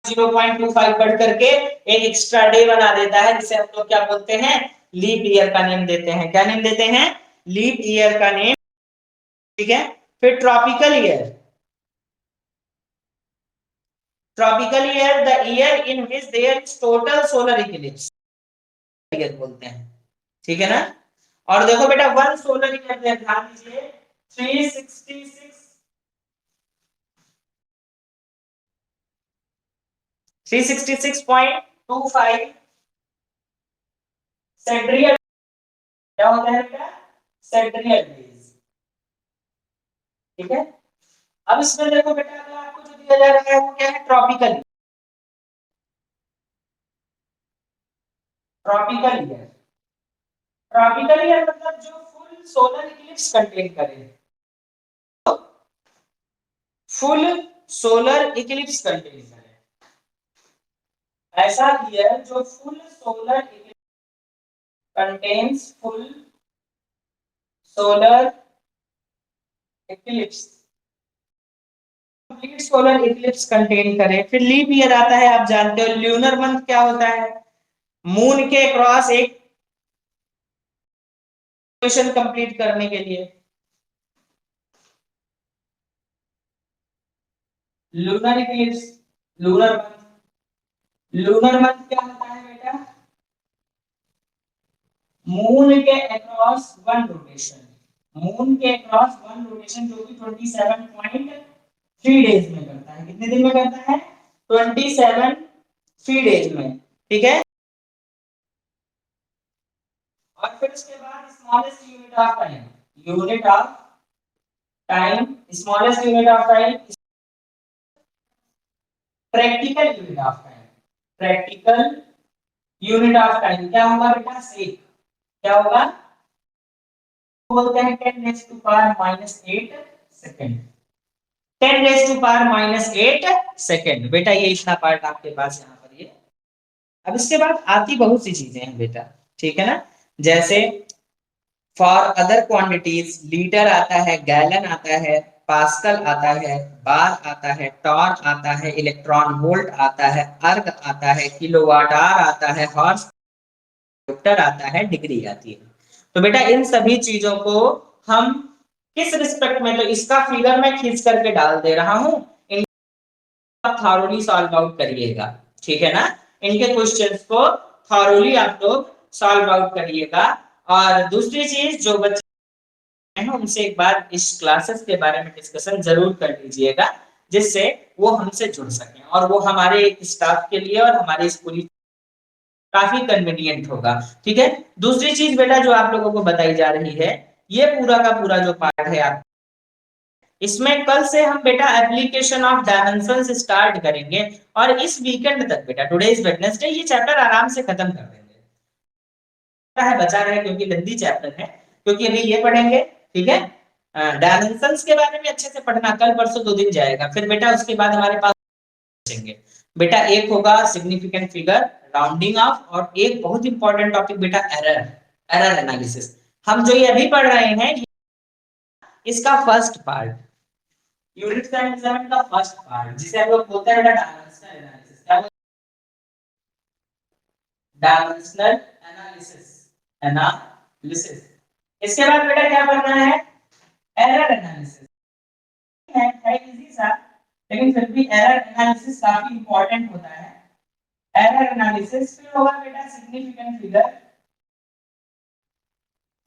0.25 बढ़ करके एक एक्स्ट्रा डे बना देता है, जिसे हम लोग क्या बोलते हैं, लीप ईयर का नेम देते हैं। क्या नेम देते हैं, लीप ईयर का नेम, ठीक है। फिर tropical year, tropical year the year in which there is total solar eclipse year बोलते हैं, ठीक है ना। और देखो बेटा वन सोलर ईयर, ध्यान दीजिए 366.25 सेंट्रियल, क्या होता है बेटा, सेंट्रियल डेज, ठीक है। अब इसमें देखो बेटा अगर आपको जो दिया जा रहा है वो क्या है, tropical, tropical year. Tropical year मतलब जो फुल सोलर इक्लिप्स कंटेन करे, फुल सोलर इक्लिप्स कंटेन करे, ऐसा ईयर जो full solar Eclipse contains full solar Eclipse, complete solar Eclipse contain करे। फिर लीप ईयर आता है, आप जानते हो ल्यूनर मंथ क्या होता है, मून के क्रॉस एक मिशन कंप्लीट करने के लिए। Lunar Eclipse, lunar month, lunar month क्या होता है बेटा, मून के अक्रॉस वन रोटेशन, मून के अक्रॉस वन रोटेशन जो कि 27.3 डेज में करता है। कितने दिन में करता है, 27 डेज में, ठीक है। और फिर उसके बाद smallest unit of time, unit of time, smallest unit of time, practical unit of time, practical unit of time क्या होगा बेटा, सेक। क्या होगा, बोलते हैं 10 raise to power -8 second, 10 raise to power -8 second. बेटा ये इतना पार्ट आपके पास यहाँ पर ये। अब इसके बाद आती बहुत सी चीजें हैं बेटा, ठीक है ना। जैसे फॉर अदर क्वांटिटीज लीटर आता है, गैलन आता है, पास्कल आता है, बार आता है, टॉर्च आता है, इलेक्ट्रॉन वोल्ट आता है, अर्ग आता है, किलोवाट आवर आता है, हॉर्स हेक्टर आता है, डिग्री आती है। तो बेटा इन सभी चीजों को हम किस रिस्पेक्ट में, तो इसका फिगर मैं खींच करके डाल दे रहा हूं, इनका थॉरोली सॉल्व आउट करिएगा, ठीक है ना। इनके क्वेश्चंस को थॉरोली आप लोग सॉल्व आउट करिएगा। और दूसरी चीज, जो बच्चे हैं उनसे एक बार इस क्लासेस के बारे में डिस्कशन जरूर कर लीजिएगा, जिससे वो हमसे जुड़ सकें और वो हमारे स्टाफ के लिए और हमारी इस पूरी काफी कन्वीनियंट होगा, ठीक है। दूसरी चीज बेटा जो आप लोगों को बताई जा रही है, ये पूरा का पूरा जो पार्ट है आप, इसमें कल से हम बेटा एप्लीकेशन ऑफ डायमेंशंस स्टार्ट करेंगे और इस वीकेंड तक बेटा, टुडे इज वेडनेसडे, ये चैप्टर आराम से खत्म कर देंगे। है बचा रहे क्योंकि लंबी चैप्टर है, क्योंकि अभी ये पढ़ेंगे, ठीक है। डायमेंशंस के बारे में अच्छे से पढ़ना, कल परसों 2 दिन जाएगा, फिर बेटा उसके बाद हमारे पास बचेंगे बेटा। एक होगा सिग्निफिकेंट फिगर, राउंडिंग ऑफ, और एक बहुत इंपॉर्टेंट टॉपिक बेटा एरर, एरर एनालिसिस। हम जो ये अभी पढ़ रहे हैं इसका फर्स्ट पार्ट, यूनिट 7 का फर्स्ट पार्ट, जिसे हम लोग बोलते हैं बेटा डायमेंशनल एनालिसिस। क्या बोलते हैं? Dimensional analysis, analysis. इसके बाद बेटा क्या पढ़ना है? Error analysis. है इजी सा, लेकिन फिर भी एरर एनालिसिस काफी इंपॉर्टेंट होता है। एरर एनालिसिस फिर होगा बेटा सिग्निफिकेंट फिगर,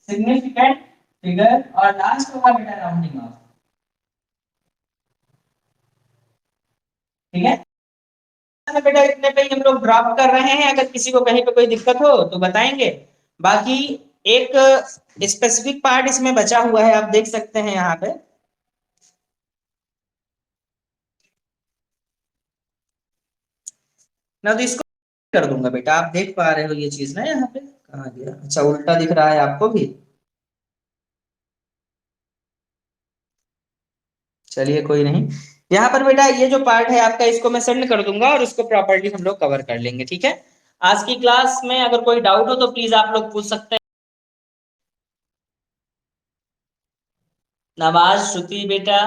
सिग्निफिकेंट फिगर, और लास्ट होगा बेटा राउंडिंग ऑफ। ठीक है, तो बेटा इतने पे ही हम लोग ड्रॉप कर रहे हैं, अगर किसी को कहीं पे कोई दिक्कत हो तो बताएंगे। बाकी एक स्पेसिफिक पार्ट इसमें बचा हुआ है, आप देख सकते हैं यहाँ पे। ना तो इसको कर दूंगा बेटा, आप देख पा रहे हो ये चीज ना, यहाँ पे कहाँ गया? अच्छा उल्टा दिख रहा है आपको भी, चलिए कोई नहीं। यहाँ पर बेटा ये जो पार्ट है आपका, इसको मैं सेंड कर दूंगा और उसको प्रॉपर्ली हम लोग कवर कर लेंगे, ठीक है। आज की क्लास में अगर कोई डाउट हो तो प्लीज आप लोग पूछ सकते हैं। नवाज, श्रुति बेटा,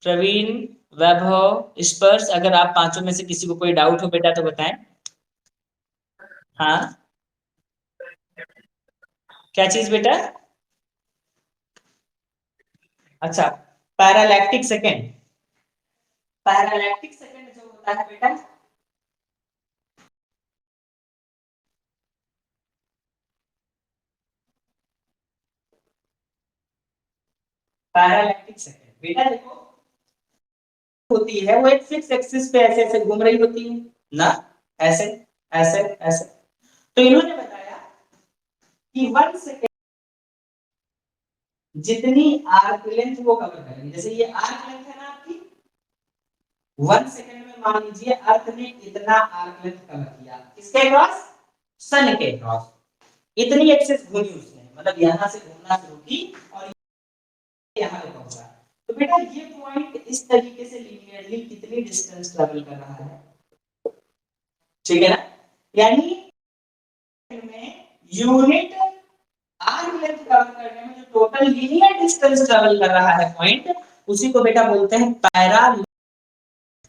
प्रवीण, वैभव, स्पर्श, अगर आप पांचों में से किसी को कोई डाउट हो बेटा तो बताएं। हाँ, क्या चीज बेटा? अच्छा, पैरालैक्टिक सेकेंड। पैरालैक्टिक सेकेंड जो होता है बेटा, पैरालैक्टिक सेकेंड बेटा देखो होती है, वो एक फिक्स एक्सिस पे ऐसे ऐसे घूम रही होती है ना, ऐसे ऐसे ऐसे। तो इन्होंने बताया कि 1 सेकेंड जितनी आर्क लेंथ वो कवर करेंगे, जैसे ये आर्क लेंथ है ना आपकी, 1 सेकेंड में मान लीजिए अर्थ ने इतना आर्क लेंथ कवर किया, किसके क्रॉस? सन के क्रॉस। इतनी एक्सेस घूमी उसने, मतलब यहां से घूमना शुरू की और यहां पे पहुंचा। तो बेटा ये पॉइंट इस तरीके से लीनियरली कितनी डिस्टेंस ट्रेवल कर रहा है, ठीक है ना। यानी में यूनिट आर्क लेंथ कवर करने में जो टोटल लीनियर डिस्टेंस ट्रेवल कर रहा है पॉइंट, उसी को बेटा बोलते हैं पैरा,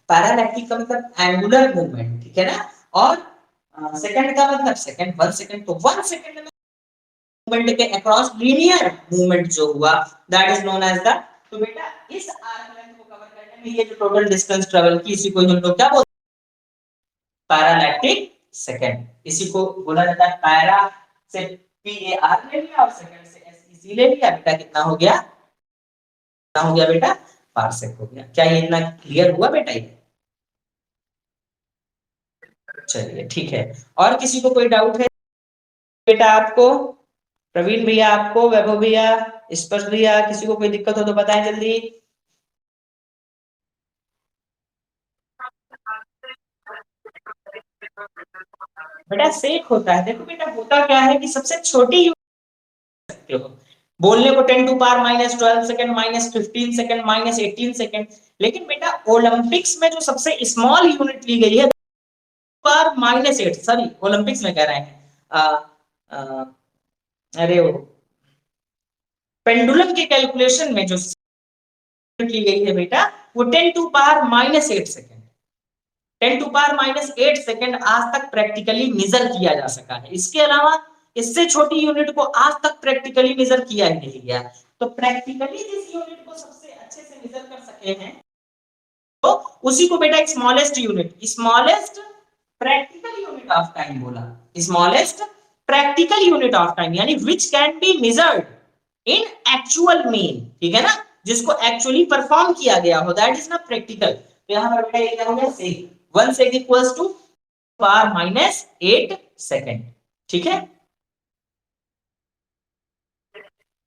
पैरालैक्टिक का मतलब एंगुलर मूवमेंट, ठीक है ना। और सेकंड का मतलब सेकंड, 1 सेकंड, तो 1 सेकंड में मूवमेंट के अक्रॉस लीनियर मूवमेंट जो हुआ, that is known as the. तो बेटा इस आर्क लेंथ को कवर करने में ये जो टोटल डिस्टेंस ट्रेवल की, इसी को हम लोग क्या बोलते हैं? पैरालैक्टिक सेकंड। इसी को बोला जाता है पैरा से पी ए आर ले लिया और सेकंड से एस ई सी ले लिया, बेटा कितना हो गया? कितना हो गया बेटा? पारसेक हो गया। क्या ये इतना क्लियर हुआ बेटा? ये चलिए ठीक है। और किसी को कोई डाउट है बेटा आपको? प्रवीण भैया आपको, वैभव भैया, स्पर्श भैया, किसी को कोई दिक्कत हो तो बताएं जल्दी। बेटा सेक होता है, देखो बेटा होता क्या है कि सबसे छोटी यूनिट हो, बोलने को 10⁻12 सेकंड, -15 सेकंड, -18 सेकंड, लेकिन बेटा ओलंपिक्स में जो सबसे स्मॉल यूनिट ली गई है पार -8, सॉरी ओलंपिक्स में कह रहे हैं, आ, आ, अरे वो पेंडुलम के कैलकुलेशन में जो ली गई है बेटा, वो 10⁻⁻8 सेकंड, 10⁻⁻8 सेकंड आज तक प्रैक्टिकली मेजर किया जा सका है। इसके अलावा इससे छोटी यूनिट को आज तक प्रैक्टिकली मेजर किया ही नहीं गया। तो प्रैक्टिकली जिस यूनिट को सबसे अच्छे से मेजर कर सके हैं, तो उसी को बेटा smallest unit, smallest practical unit of time बोला। Smallest practical unit of time, यानी which can be measured in actual mean, ठीक है ना, जिसको एक्चुअली परफॉर्म किया गया हो, दैट इज ना प्रैक्टिकल। तो यहां पर बेटा ये क्या हो गया? सेक, 1 सेक इक्वल्स टू पावर -8 सेकंड, ठीक है।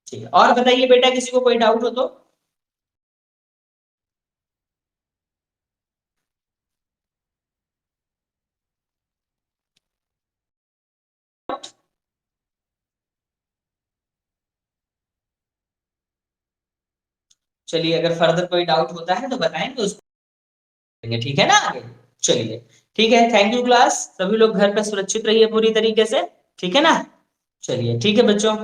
ठीक है, और बताइए बेटा किसी को कोई डाउट हो तो। चलिए अगर फर्दर कोई डाउट होता है तो बताएंगे उसको, ठीक है ना आगे। चलिए ठीक है, थैंक यू क्लास, सभी लोग घर पे सुरक्षित रहिए पूरी तरीके से, ठीक है ना। चलिए ठीक है बच्चों।